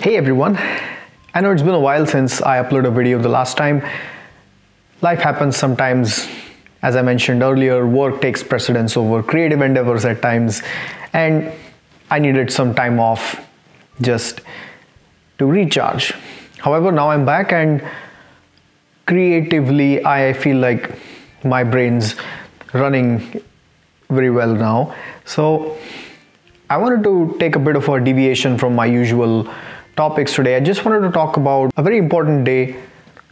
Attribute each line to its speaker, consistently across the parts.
Speaker 1: Hey everyone, I know it's been a while since I uploaded a video the last time. Life happens sometimes. As I mentioned earlier, work takes precedence over creative endeavors at times, and I needed some time off just to recharge. However, now I'm back and creatively I feel like my brain's running very well now. So I wanted to take a bit of a deviation from my usual topics today. I just wanted to talk about a very important day,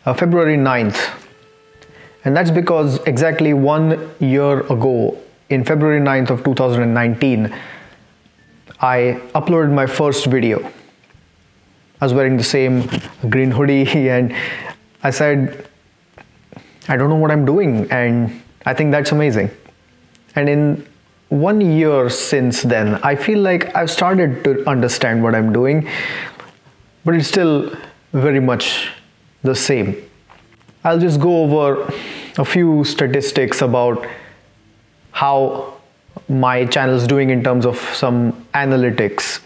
Speaker 1: February 9th. And that's because exactly 1 year ago, in February 9th of 2019, I uploaded my first video. I was wearing the same green hoodie and I said, I don't know what I'm doing, and I think that's amazing. And in 1 year since then, I feel like I've started to understand what I'm doing, but it's still very much the same. I'll just go over a few statistics about how my channel is doing in terms of some analytics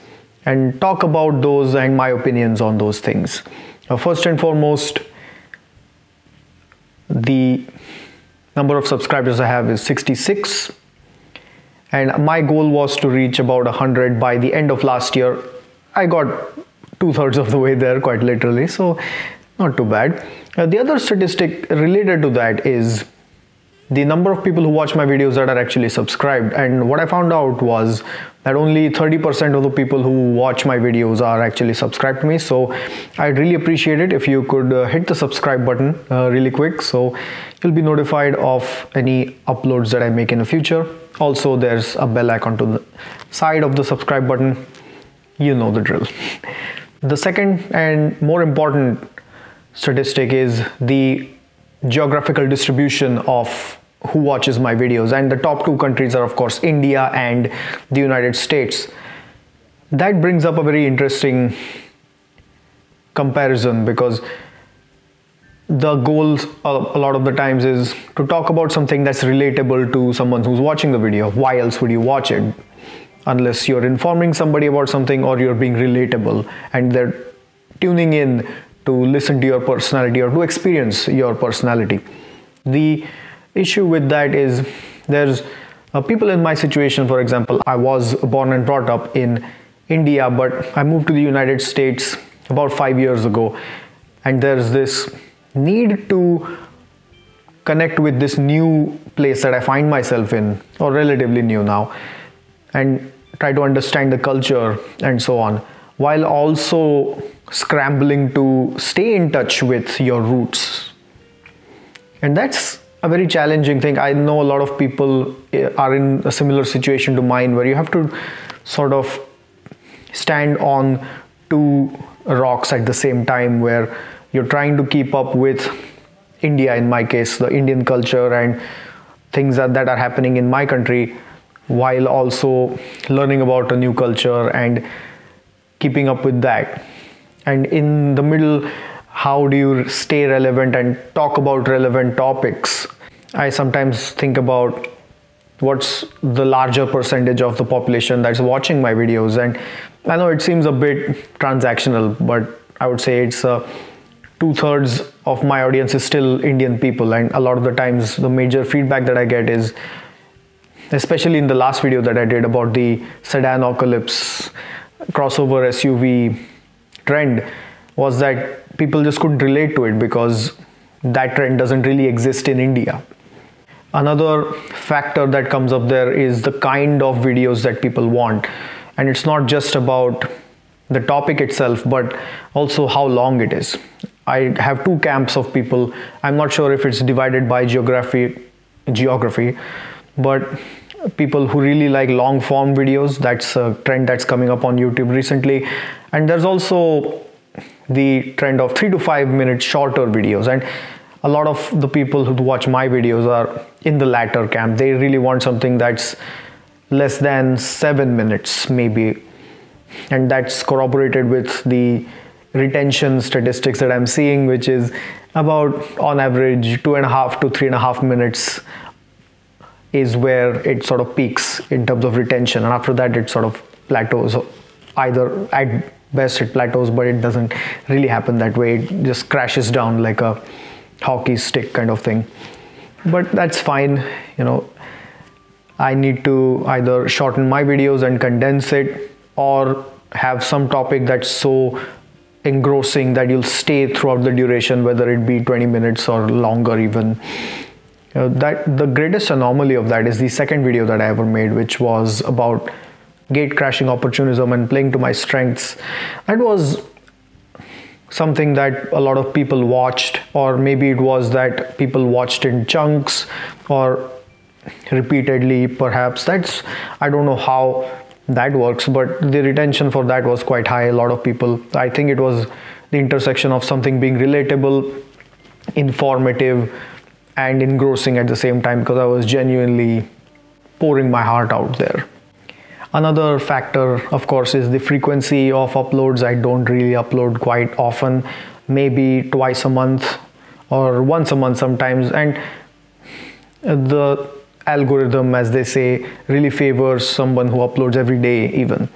Speaker 1: and talk about those and my opinions on those things. First and foremost, the number of subscribers I have is 66, and my goal was to reach about 100 by the end of last year. I got 2/3 of the way there, quite literally, so not too bad. The other statistic related to that is the number of people who watch my videos that are actually subscribed, and what I found out was that only 30% of the people who watch my videos are actually subscribed to me. So I'd really appreciate it if you could hit the subscribe button really quick, so you'll be notified of any uploads that I make in the future. Also, there's a bell icon to the side of the subscribe button. You know the drill. The second and more important statistic is the geographical distribution of who watches my videos, and the top two countries are of course India and the United States. That brings up a very interesting comparison, because the goal a lot of the times is to talk about something that's relatable to someone who's watching the video. Why else would you watch it? Unless you're informing somebody about something or you're being relatable and they're tuning in to listen to your personality or to experience your personality. The issue with that is there's people in my situation. For example, I was born and brought up in India, but I moved to the United States about 5 years ago, and there's this need to connect with this new place that I find myself in, or relatively new now, and try to understand the culture and so on, while also scrambling to stay in touch with your roots. And that's a very challenging thing. I know a lot of people are in a similar situation to mine, where you have to sort of stand on two rocks at the same time, where you're trying to keep up with India, in my case, the Indian culture and things that are happening in my country, while also learning about a new culture and keeping up with that. And in the middle, how do you stay relevant and talk about relevant topics? I sometimes think about what's the larger percentage of the population that's watching my videos, and I know it seems a bit transactional, but I would say it's 2/3 of my audience is still Indian people. And a lot of the times the major feedback that I get is, especially in the last video that I did about the sedan-ocalypse crossover SUV trend, was that people just couldn't relate to it because that trend doesn't really exist in India. Another factor that comes up there is the kind of videos that people want. And it's not just about the topic itself, but also how long it is. I have two camps of people. I'm not sure if it's divided by geography, but people who really like long form videos, that's a trend that's coming up on YouTube recently. And there's also the trend of 3 to 5 minute shorter videos, and a lot of the people who watch my videos are in the latter camp. They really want something that's less than 7 minutes maybe, and that's corroborated with the retention statistics that I'm seeing, which is about on average 2.5 to 3.5 minutes is where it sort of peaks in terms of retention, and after that it sort of plateaus. Either at best it plateaus, but it doesn't really happen that way. It just crashes down like a hockey stick kind of thing. But that's fine, you know. I need to either shorten my videos and condense it, or have some topic that's so engrossing that you'll stay throughout the duration, whether it be 20 minutes or longer even. That the greatest anomaly of that is the second video that I ever made, which was about gate crashing opportunism and playing to my strengths. That was something that a lot of people watched, or maybe it was that people watched in chunks or repeatedly, perhaps. That's, I don't know how that works, but the retention for that was quite high. A lot of people, I think it was the intersection of something being relatable, informative, and engrossing at the same time, because I was genuinely pouring my heart out there. Another factor, of course, is the frequency of uploads. I don't really upload quite often, maybe twice a month or once a month sometimes, and the algorithm, as they say, really favors someone who uploads every day even.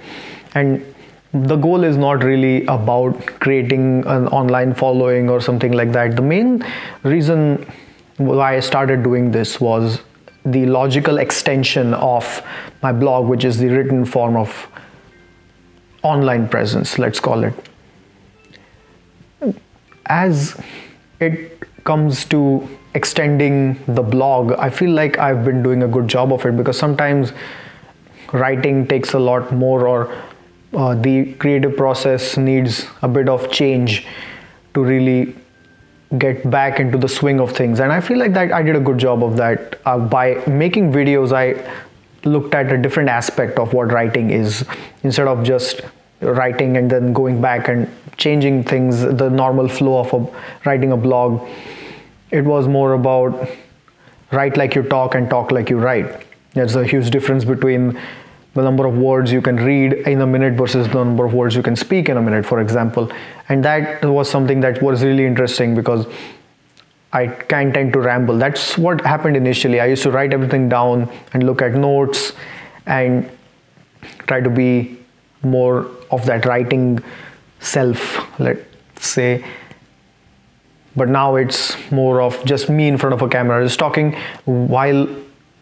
Speaker 1: And the goal is not really about creating an online following or something like that. The main reason why I started doing this was the logical extension of my blog, which is the written form of online presence, let's call it. As it comes to extending the blog, I feel like I've been doing a good job of it, because sometimes writing takes a lot more, or the creative process needs a bit of change to really get back into the swing of things. And I feel like that I did a good job of that. By making videos, I looked at a different aspect of what writing is, instead of just writing and then going back and changing things, the normal flow of writing a blog. It was more about write like you talk and talk like you write. There's a huge difference between the number of words you can read in a minute versus the number of words you can speak in a minute, for example. And that was something that was really interesting, because I can tend to ramble. That's what happened initially. I used to write everything down and look at notes and try to be more of that writing self, let's say. But now it's more of just me in front of a camera, just talking, while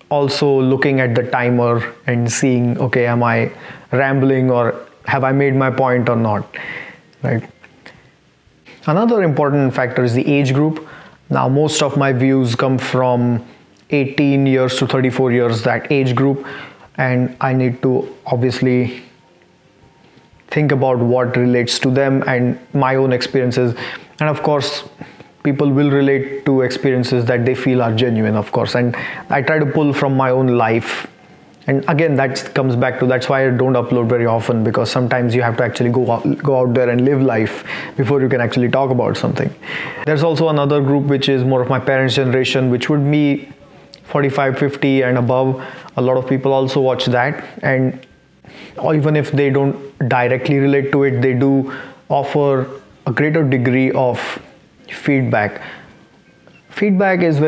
Speaker 1: also looking at the timer and seeing, okay, am I rambling, or have I made my point or not, right? Another important factor is the age group. Now, most of my views come from 18 years to 34 years, that age group. And I need to obviously think about what relates to them and my own experiences. And of course, people will relate to experiences that they feel are genuine, of course. And I try to pull from my own life. And again, that comes back to, that's why I don't upload very often, because sometimes you have to actually go out there and live life before you can actually talk about something. There's also another group which is more of my parents' generation, which would be 45, 50 and above. A lot of people also watch that, and even if they don't directly relate to it, they do offer a greater degree of feedback. Feedback is a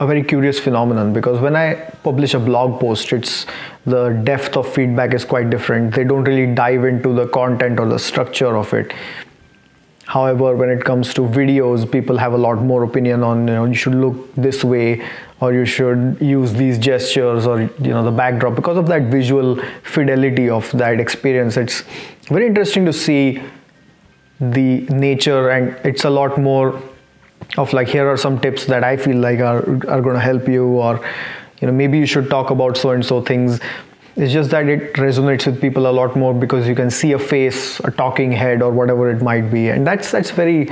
Speaker 1: very curious phenomenon, because when I publish a blog post, it's the depth of feedback is quite different. They don't really dive into the content or the structure of it. However, when it comes to videos, people have a lot more opinion on, you should look this way, or you should use these gestures, or the backdrop, because of that visual fidelity of that experience. It's very interesting to see the nature, and it's a lot more of like, here are some tips that I feel like are going to help you, or maybe you should talk about so and so things. It's just that it resonates with people a lot more, because you can see a face, a talking head, or whatever it might be. And that's a very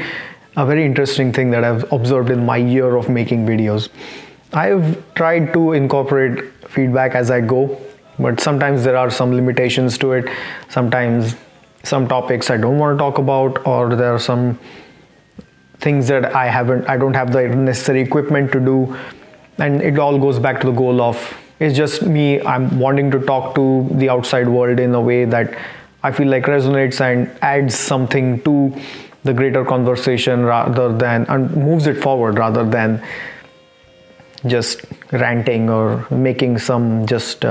Speaker 1: interesting thing that I've observed in my year of making videos. I've tried to incorporate feedback as I go, but sometimes there are some limitations to it. Sometimes some topics I don't want to talk about, or there are some things that I don't have the necessary equipment to do. And it all goes back to the goal of, it's just me, I'm wanting to talk to the outside world in a way that I feel like resonates and adds something to the greater conversation, and moves it forward, rather than just ranting or making some just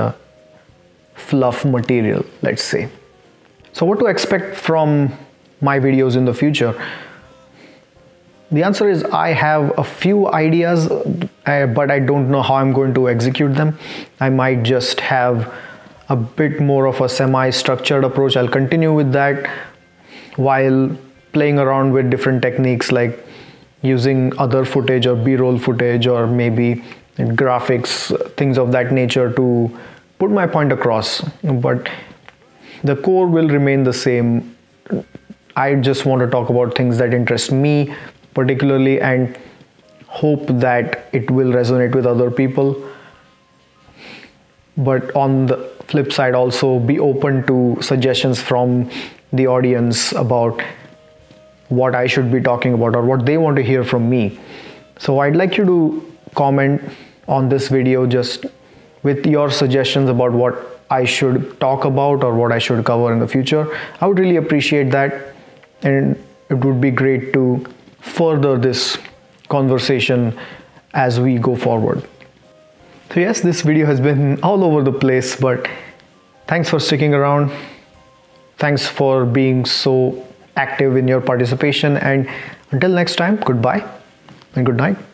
Speaker 1: fluff material, let's say. So what to expect from my videos in the future? The answer is I have a few ideas, but I don't know how I'm going to execute them. I might just have a bit more of a semi-structured approach. I'll continue with that while playing around with different techniques like using other footage or B-roll footage or maybe graphics, things of that nature to put my point across. But the core will remain the same. I just want to talk about things that interest me particularly and hope that it will resonate with other people. But on the flip side, also be open to suggestions from the audience about what I should be talking about or what they want to hear from me. So I'd like you to comment on this video just with your suggestions about what I should talk about or what I should cover in the future. I would really appreciate that, and it would be great to further this conversation as we go forward. So yes, this video has been all over the place, but thanks for sticking around. Thanks for being so active in your participation, and until next time, goodbye and good night.